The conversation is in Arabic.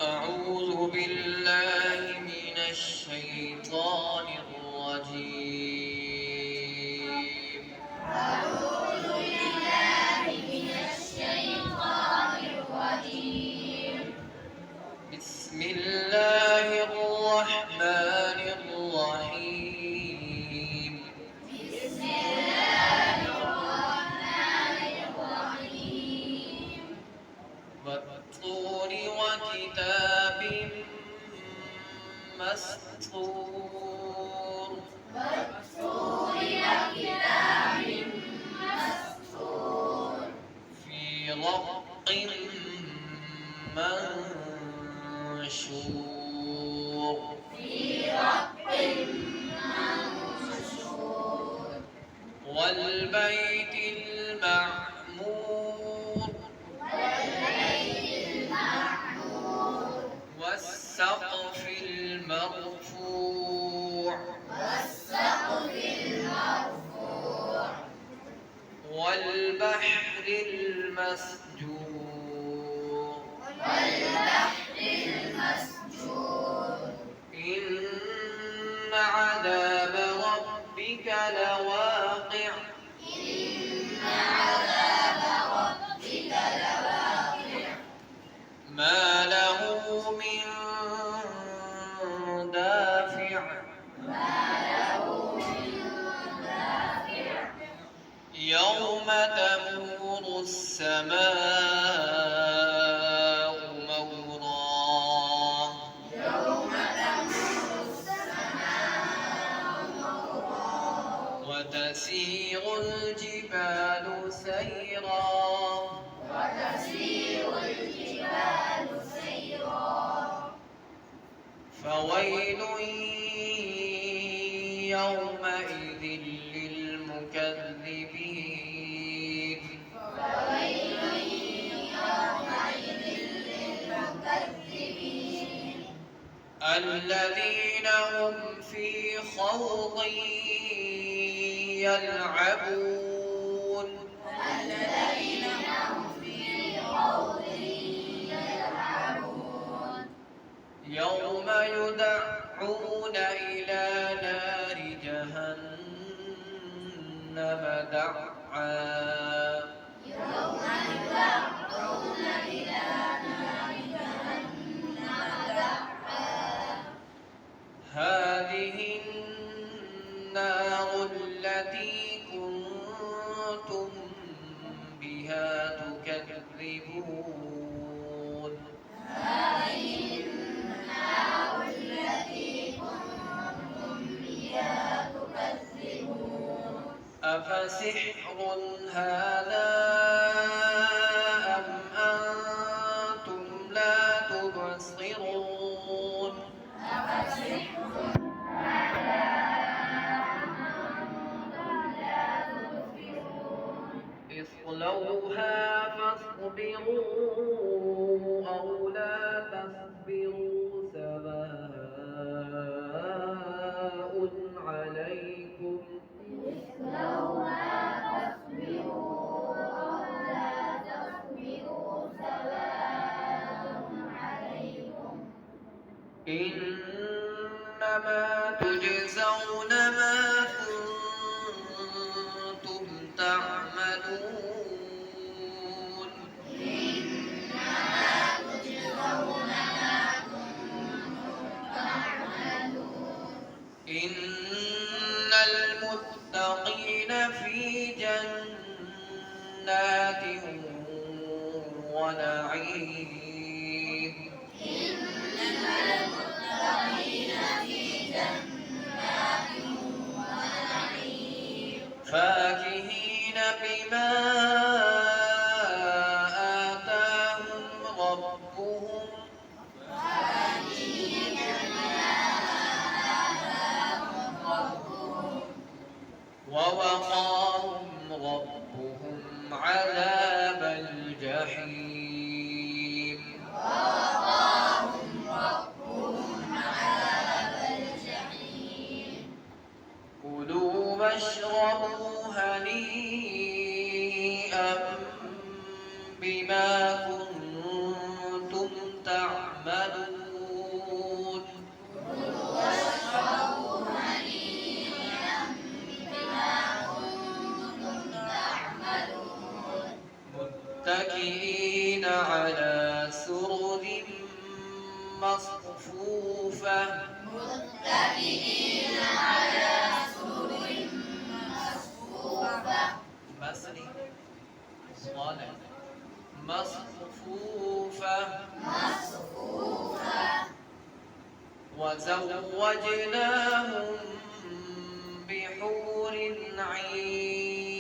أعوذ بالله من الشيطان الرجيم. أعوذ بالله من الشيطان الرجيم. بسم الله الرحمن الرحيم. بسم الله الرحمن الرحيم. والطور وكتاب مسطور. والطور وكتاب مسطور. في رق منشور. في رق منشور. والبيت المعمور. والبيت المعمور. والسقف المرفوع. والسقف المرفوع. والبحر المسجور. والبحر المسجور. إن عذاب ربك لواقع. إن عذاب ربك لواقع. ما له من دافع. ما له من دافع. يوم تمور السماء مورا. يوم تمور السماء مورا. وتسير الجبال سيرا. وتسير الجبال سيرا. فويل يومئذ للمكذبين. فويل يومئذ للمكذبين. الذين هم في خوض يلعبون. الذين هم في خوض يلعبون. يوم يدعون إلى نار جهنم دعا. يوم يدعون إلى نار جهنم دعا. هذه النار التي كنتم بها تكذبون. هذه النار التي كنتم بها تكذبون. أفسحر هذا أم أنتم لا تبصرون. أفسحر هذا أم أنتم لا تبصرون. اصلوها فاصبروا أو لا تصبروا سواء عليكم. اصلوها فاصبروا أو لا تصبروا سواء عليكم. إنما تجزون ما كنتم تعملون. إنما تجزون ما كنتم تعملون. إن المتقين في جنات ونعيم. إن المتقين في جنات ونعيم. فاكهين بما آتاهم ربهم. فاكهين بما آتاهم ربهم. ووقاهم ربهم عذاب الجحيم. متكئين على سرر مصفوفة متكئين على سرر مصفوفة مثني صالح مصفوفة مصفوفة وزوجناهم بحور عين